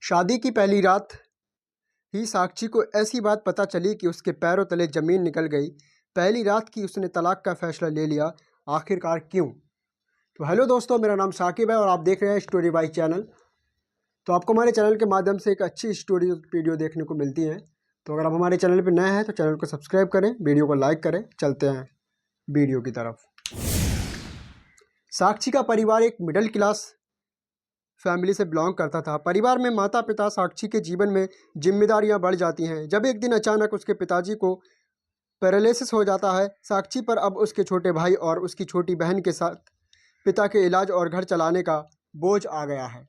शादी की पहली रात ही साक्षी को ऐसी बात पता चली कि उसके पैरों तले जमीन निकल गई। पहली रात की उसने तलाक का फैसला ले लिया। आखिरकार क्यों? तो हेलो दोस्तों, मेरा नाम साकिब है और आप देख रहे हैं स्टोरी बाई चैनल। तो आपको हमारे चैनल के माध्यम से एक अच्छी स्टोरी वीडियो देखने को मिलती है। तो अगर आप हमारे चैनल पर नए हैं तो चैनल को सब्सक्राइब करें, वीडियो को लाइक करें। चलते हैं वीडियो की तरफ। साक्षी का परिवार एक मिडिल क्लास फैमिली से बिलोंग करता था। परिवार में माता पिता, साक्षी के जीवन में जिम्मेदारियां बढ़ जाती हैं। जब एक दिन अचानक उसके पिताजी को पैरालिसिस हो जाता है, साक्षी पर अब उसके छोटे भाई और उसकी छोटी बहन के साथ पिता के इलाज और घर चलाने का बोझ आ गया है।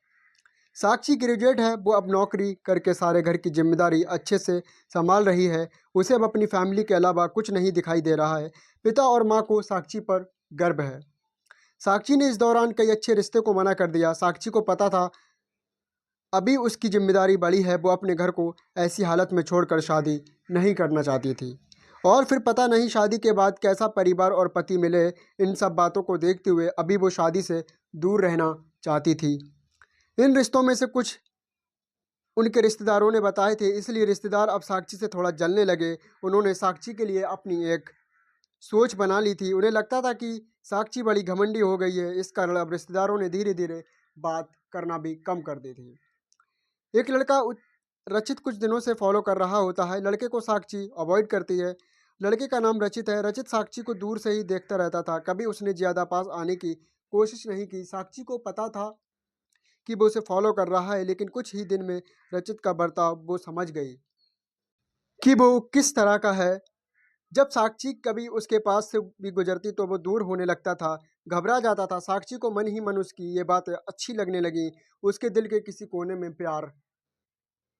साक्षी ग्रेजुएट है, वो अब नौकरी करके सारे घर की जिम्मेदारी अच्छे से संभाल रही है। उसे अब अपनी फैमिली के अलावा कुछ नहीं दिखाई दे रहा है। पिता और माँ को साक्षी पर गर्व है। साक्षी ने इस दौरान कई अच्छे रिश्ते को मना कर दिया। साक्षी को पता था अभी उसकी जिम्मेदारी बड़ी है। वो अपने घर को ऐसी हालत में छोड़कर शादी नहीं करना चाहती थी। और फिर पता नहीं शादी के बाद कैसा परिवार और पति मिले। इन सब बातों को देखते हुए अभी वो शादी से दूर रहना चाहती थी। इन रिश्तों में से कुछ उनके रिश्तेदारों ने बताए थे, इसलिए रिश्तेदार अब साक्षी से थोड़ा जलने लगे। उन्होंने साक्षी के लिए अपनी एक सोच बना ली थी। उन्हें लगता था कि साक्षी बड़ी घमंडी हो गई है। इस कारण अब रिश्तेदारों ने धीरे धीरे बात करना भी कम कर दी थी। एक लड़का रचित कुछ दिनों से फॉलो कर रहा होता है। लड़के को साक्षी अवॉइड करती है। लड़के का नाम रचित है। रचित साक्षी को दूर से ही देखता रहता था। कभी उसने ज़्यादा पास आने की कोशिश नहीं की। साक्षी को पता था कि वो उसे फॉलो कर रहा है, लेकिन कुछ ही दिन में रचित का बर्ताव वो समझ गई कि वो किस तरह का है। जब साक्षी कभी उसके पास से भी गुजरती तो वो दूर होने लगता था, घबरा जाता था। साक्षी को मन ही मन उसकी ये बात अच्छी लगने लगी। उसके दिल के किसी कोने में प्यार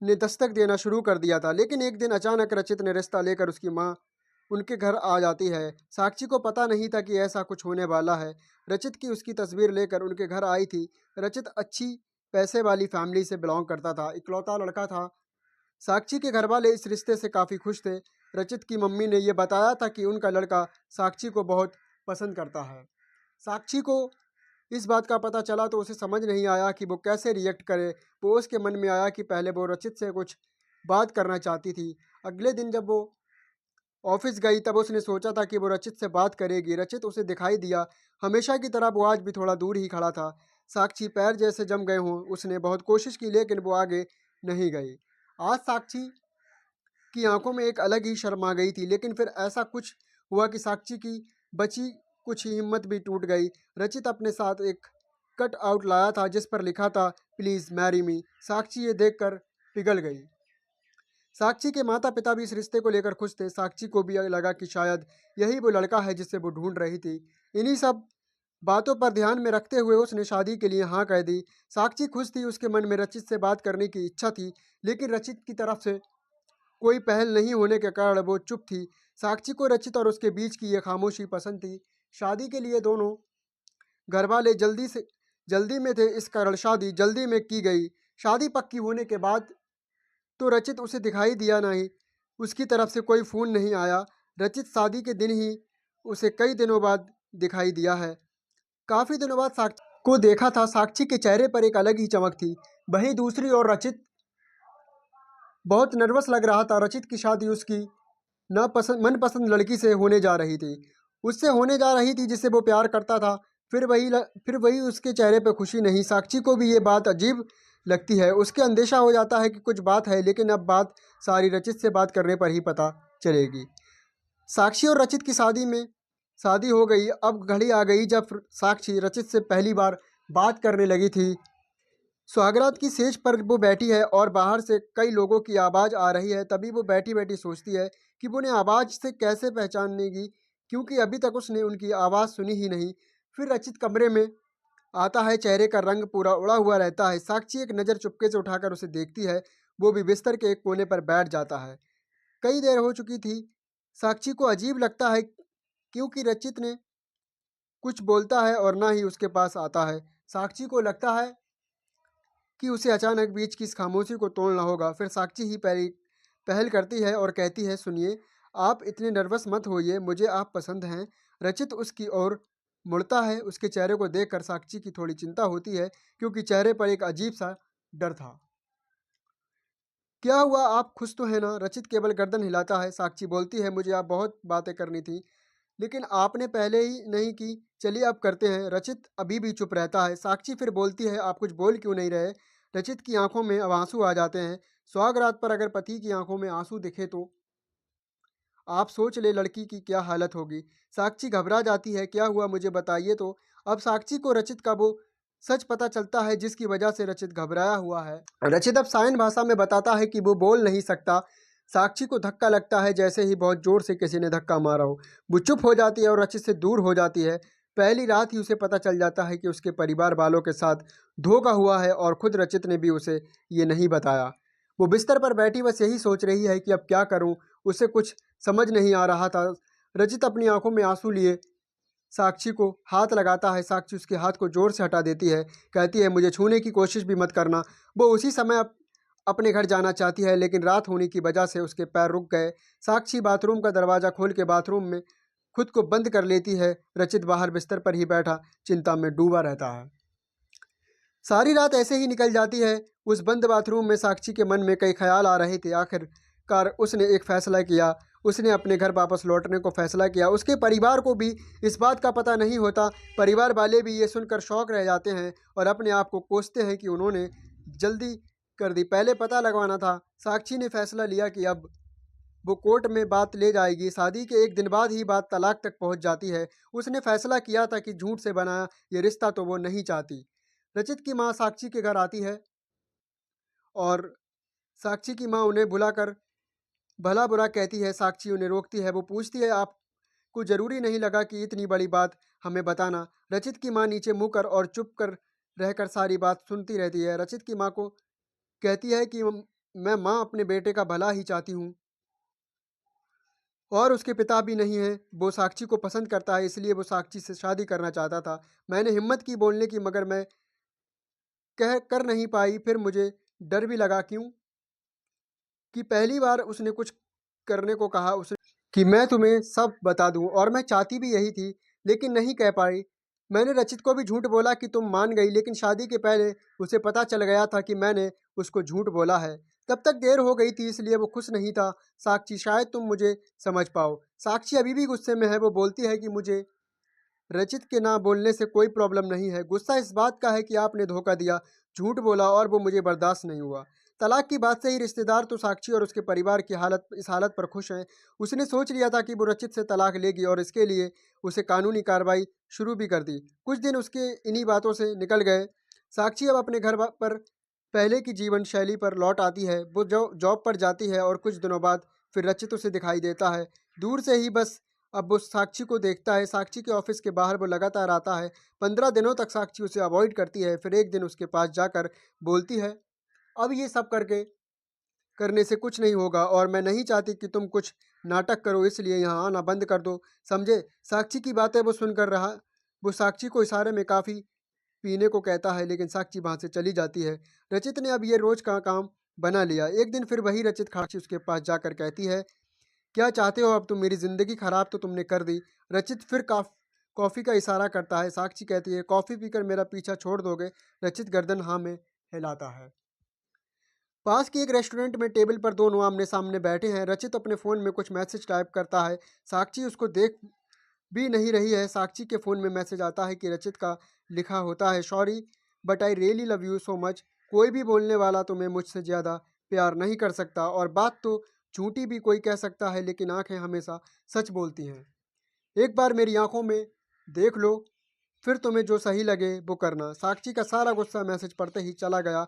ने दस्तक देना शुरू कर दिया था। लेकिन एक दिन अचानक रचित ने रिश्ता लेकर उसकी माँ उनके घर आ जाती है। साक्षी को पता नहीं था कि ऐसा कुछ होने वाला है। रचित की उसकी तस्वीर लेकर उनके घर आई थी। रचित अच्छी पैसे वाली फैमिली से बिलोंग करता था, इकलौता लड़का था। साक्षी के घर वाले इस रिश्ते से काफ़ी खुश थे। रचित की मम्मी ने यह बताया था कि उनका लड़का साक्षी को बहुत पसंद करता है। साक्षी को इस बात का पता चला तो उसे समझ नहीं आया कि वो कैसे रिएक्ट करे। वो उसके मन में आया कि पहले वो रचित से कुछ बात करना चाहती थी। अगले दिन जब वो ऑफिस गई तब उसने सोचा था कि वो रचित से बात करेगी। रचित उसे दिखाई दिया। हमेशा की तरह वो आज भी थोड़ा दूर ही खड़ा था। साक्षी पैर जैसे जम गए हों। उसने बहुत कोशिश की लेकिन वो आगे नहीं गई। आज साक्षी की आंखों में एक अलग ही शर्म आ गई थी। लेकिन फिर ऐसा कुछ हुआ कि साक्षी की बची कुछ ही हिम्मत भी टूट गई। रचित अपने साथ एक कट आउट लाया था जिस पर लिखा था, प्लीज़ मैरी मी। साक्षी ये देखकर पिघल गई। साक्षी के माता पिता भी इस रिश्ते को लेकर खुश थे। साक्षी को भी लगा कि शायद यही वो लड़का है जिसे वो ढूंढ रही थी। इन्हीं सब बातों पर ध्यान में रखते हुए उसने शादी के लिए हाँ कह दी। साक्षी खुश थी। उसके मन में रचित से बात करने की इच्छा थी, लेकिन रचित की तरफ से कोई पहल नहीं होने के कारण वो चुप थी। साक्षी को रचित और उसके बीच की ये खामोशी पसंद थी। शादी के लिए दोनों घरवाले जल्दी में थे, इस कारण शादी जल्दी में की गई। शादी पक्की होने के बाद तो रचित उसे दिखाई दिया नहीं। उसकी तरफ से कोई फ़ोन नहीं आया। रचित शादी के दिन ही उसे कई दिनों बाद दिखाई दिया है। काफ़ी दिनों बाद साक्षी को देखा था। साक्षी के चेहरे पर एक अलग ही चमक थी। वहीं दूसरी ओर रचित बहुत नर्वस लग रहा था। रचित की शादी उसकी मनपसंद लड़की से होने जा रही थी। उससे होने जा रही थी जिसे वो प्यार करता था। फिर वही उसके चेहरे पर खुशी नहीं। साक्षी को भी ये बात अजीब लगती है। उसके अंदेशा हो जाता है कि कुछ बात है, लेकिन अब बात सारी रचित से बात करने पर ही पता चलेगी। साक्षी और रचित की शादी हो गई। अब घड़ी आ गई जब साक्षी रचित से पहली बार बात करने लगी थी। सुहागरात की सेज पर वो बैठी है और बाहर से कई लोगों की आवाज़ आ रही है। तभी वो बैठी बैठी सोचती है कि वो उन्हें आवाज़ से कैसे पहचानेगी, क्योंकि अभी तक उसने उनकी आवाज़ सुनी ही नहीं। फिर रचित कमरे में आता है। चेहरे का रंग पूरा उड़ा हुआ रहता है। साक्षी एक नज़र चुपके से उठाकर उसे देखती है। वो भी बिस्तर के एक कोने पर बैठ जाता है। कई देर हो चुकी थी। साक्षी को अजीब लगता है क्योंकि रचित ने कुछ बोलता है और ना ही उसके पास आता है। साक्षी को लगता है कि उसे अचानक बीच की इस खामोशी को तोड़ना होगा। फिर साक्षी ही पहल करती है और कहती है, सुनिए, आप इतने नर्वस मत होइए, मुझे आप पसंद हैं। रचित उसकी ओर मुड़ता है। उसके चेहरे को देखकर साक्षी की थोड़ी चिंता होती है, क्योंकि चेहरे पर एक अजीब सा डर था। क्या हुआ, आप खुश तो हैं ना? रचित केवल गर्दन हिलाता है। साक्षी बोलती है, मुझे आप बहुत बातें करनी थी, लेकिन आपने पहले ही नहीं की। चलिए अब करते हैं। रचित अभी भी चुप रहता है। साक्षी फिर बोलती है, आप कुछ बोल क्यों नहीं रहे? रचित की आंखों में अब आंसू आ जाते हैं। सुहागरात पर अगर पति की आंखों में आंसू दिखे तो आप सोच ले लड़की की क्या हालत होगी। साक्षी घबरा जाती है, क्या हुआ मुझे बताइए तो। अब साक्षी को रचित का वो सच पता चलता है जिसकी वजह से रचित घबराया हुआ है। रचित अब साइन भाषा में बताता है कि वो बोल नहीं सकता। साक्षी को धक्का लगता है, जैसे ही बहुत जोर से किसी ने धक्का मारा हो। वो चुप हो जाती है और रचित से दूर हो जाती है। पहली रात ही उसे पता चल जाता है कि उसके परिवार वालों के साथ धोखा हुआ है और खुद रचित ने भी उसे ये नहीं बताया। वो बिस्तर पर बैठी बस यही सोच रही है कि अब क्या करूं। उसे कुछ समझ नहीं आ रहा था। रचित अपनी आंखों में आंसू लिए साक्षी को हाथ लगाता है। साक्षी उसके हाथ को जोर से हटा देती है, कहती है, मुझे छूने की कोशिश भी मत करना। वो उसी समय अपने घर जाना चाहती है, लेकिन रात होने की वजह से उसके पैर रुक गए। साक्षी बाथरूम का दरवाज़ा खोल के बाथरूम में खुद को बंद कर लेती है। रचित बाहर बिस्तर पर ही बैठा चिंता में डूबा रहता है। सारी रात ऐसे ही निकल जाती है। उस बंद बाथरूम में साक्षी के मन में कई ख्याल आ रहे थे। आखिरकार उसने एक फैसला किया। उसने अपने घर वापस लौटने को फैसला किया। उसके परिवार को भी इस बात का पता नहीं होता। परिवार वाले भी ये सुनकर शौक रह जाते हैं और अपने आप को कोसते हैं कि उन्होंने जल्दी कर दी, पहले पता लगवाना था। साक्षी ने फैसला लिया कि अब वो कोर्ट में बात ले जाएगी। शादी के एक दिन बाद ही बात तलाक तक पहुंच जाती है। उसने फैसला किया था कि झूठ से बनाया ये रिश्ता तो वो नहीं चाहती। रचित की माँ साक्षी के घर आती है और साक्षी की माँ उन्हें बुलाकर भला बुरा कहती है। साक्षी उन्हें रोकती है। वो पूछती है, आपको जरूरी नहीं लगा कि इतनी बड़ी बात हमें बताना? रचित की माँ नीचे मुँह कर और चुप कर रहकर सारी बात सुनती रहती है। रचित की माँ को कहती है कि मैं माँ अपने बेटे का भला ही चाहती हूँ और उसके पिता भी नहीं हैं। वो साक्षी को पसंद करता है, इसलिए वो साक्षी से शादी करना चाहता था। मैंने हिम्मत की बोलने की, मगर मैं कह कर नहीं पाई। फिर मुझे डर भी लगा, क्यों कि पहली बार उसने कुछ करने को कहा उसने कि मैं तुम्हें सब बता दूं, और मैं चाहती भी यही थी, लेकिन नहीं कह पाई। मैंने रचित को भी झूठ बोला कि तुम मान गई, लेकिन शादी के पहले उसे पता चल गया था कि मैंने उसको झूठ बोला है। तब तक देर हो गई थी, इसलिए वो खुश नहीं था। साक्षी, शायद तुम मुझे समझ पाओ। साक्षी अभी भी गुस्से में है। वो बोलती है कि मुझे रचित के ना बोलने से कोई प्रॉब्लम नहीं है। गुस्सा इस बात का है कि आपने धोखा दिया, झूठ बोला, और वो मुझे बर्दाश्त नहीं हुआ। तलाक की बात से ही रिश्तेदार तो साक्षी और उसके परिवार की इस हालत पर खुश हैं। उसने सोच लिया था कि वो रचित से तलाक लेगी और इसके लिए उसे कानूनी कार्रवाई शुरू भी कर दी। कुछ दिन उसके इन्हीं बातों से निकल गए। साक्षी अब अपने पर पहले की जीवन शैली पर लौट आती है। वो जॉब पर जाती है और कुछ दिनों बाद फिर रचित उसे दिखाई देता है, दूर से ही बस। अब वो साक्षी को देखता है। साक्षी के ऑफिस के बाहर वो लगातार आता है। 15 दिनों तक साक्षी उसे अवॉइड करती है। फिर एक दिन उसके पास जाकर बोलती है, अब ये सब करने से कुछ नहीं होगा, और मैं नहीं चाहती कि तुम कुछ नाटक करो, इसलिए यहाँ आना बंद कर दो, समझे? साक्षी की बातें वो सुनकर रहा। वो साक्षी को इशारे में काफ़ी पीने को कहता है, लेकिन साक्षी वहाँ से चली जाती है। रचित ने अब ये रोज का काम बना लिया। एक दिन फिर वही रचित साक्षी उसके पास जाकर कहती है, क्या चाहते हो अब तुम? मेरी ज़िंदगी ख़राब तो तुमने कर दी। रचित फिर कॉफ़ी का इशारा करता है। साक्षी कहती है, कॉफ़ी पीकर मेरा पीछा छोड़ दोगे? रचित गर्दन हाँ में हिलाता है। पास के एक रेस्टोरेंट में टेबल पर दोनों आमने सामने बैठे हैं। रचित अपने फ़ोन में कुछ मैसेज टाइप करता है। साक्षी उसको देख भी नहीं रही है। साक्षी के फ़ोन में मैसेज आता है कि रचित का लिखा होता है, sorry but I really love you so much. कोई भी बोलने वाला तुम्हें मुझसे ज़्यादा प्यार नहीं कर सकता, और बात तो झूठी भी कोई कह सकता है, लेकिन आंखें हमेशा सच बोलती हैं। एक बार मेरी आंखों में देख लो, फिर तुम्हें जो सही लगे वो करना। साक्षी का सारा गुस्सा मैसेज पढ़ते ही चला गया।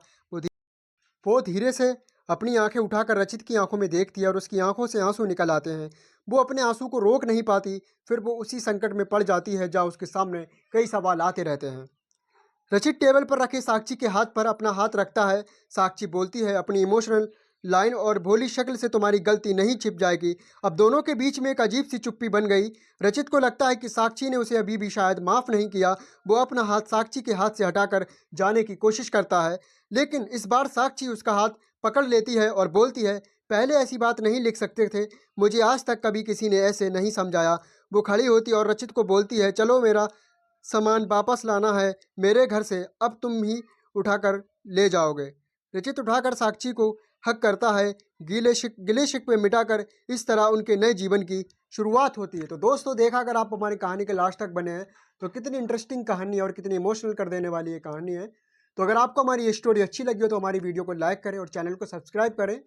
वो धीरे से अपनी आंखें उठाकर रचित की आंखों में देखती है और उसकी आंखों से आंसू निकल आते हैं। वो अपने आंसू को रोक नहीं पाती। फिर वो उसी संकट में पड़ जाती है जहाँ उसके सामने कई सवाल आते रहते हैं। रचित टेबल पर रखे साक्षी के हाथ पर अपना हाथ रखता है। साक्षी बोलती है, अपनी इमोशनल लाइन और भोली शक्ल से तुम्हारी गलती नहीं छिप जाएगी। अब दोनों के बीच में एक अजीब सी चुप्पी बन गई। रचित को लगता है कि साक्षी ने उसे अभी भी शायद माफ़ नहीं किया। वो अपना हाथ साक्षी के हाथ से हटाकर जाने की कोशिश करता है, लेकिन इस बार साक्षी उसका हाथ पकड़ लेती है और बोलती है, पहले ऐसी बात नहीं लिख सकते थे, मुझे आज तक कभी किसी ने ऐसे नहीं समझाया। वो खड़ी होती है और रचित को बोलती है, चलो मेरा सामान वापस लाना है मेरे घर से, अब तुम ही उठाकर ले जाओगे। रचित उठाकर साक्षी को हक करता है, गिले शिकवे मिटाकर इस तरह उनके नए जीवन की शुरुआत होती है। तो दोस्तों देखा, अगर आप हमारी कहानी के लास्ट तक बने हैं तो कितनी इंटरेस्टिंग कहानी है और कितनी इमोशनल कर देने वाली ये कहानी है। तो अगर आपको हमारी ये स्टोरी अच्छी लगी हो तो हमारी वीडियो को लाइक करें और चैनल को सब्सक्राइब करें।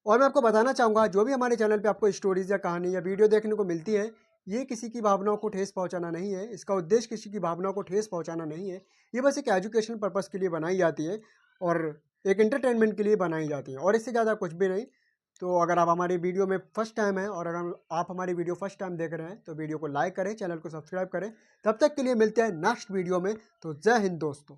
और मैं आपको बताना चाहूँगा, जो भी हमारे चैनल पे आपको स्टोरीज़ या कहानी या वीडियो देखने को मिलती है, ये किसी की भावनाओं को ठेस पहुँचाना नहीं है। इसका उद्देश्य किसी की भावनाओं को ठेस पहुँचाना नहीं है। ये बस एक एजुकेशन पर्पज़ के लिए बनाई जाती है और एक एंटरटेनमेंट के लिए बनाई जाती है, और इससे ज़्यादा कुछ भी नहीं। तो अगर आप हमारी वीडियो में फर्स्ट टाइम हैं और अगर आप हमारी वीडियो फर्स्ट टाइम देख रहे हैं तो वीडियो को लाइक करें, चैनल को सब्सक्राइब करें। तब तक के लिए मिलते हैं नेक्स्ट वीडियो में। तो जय हिंद दोस्तों।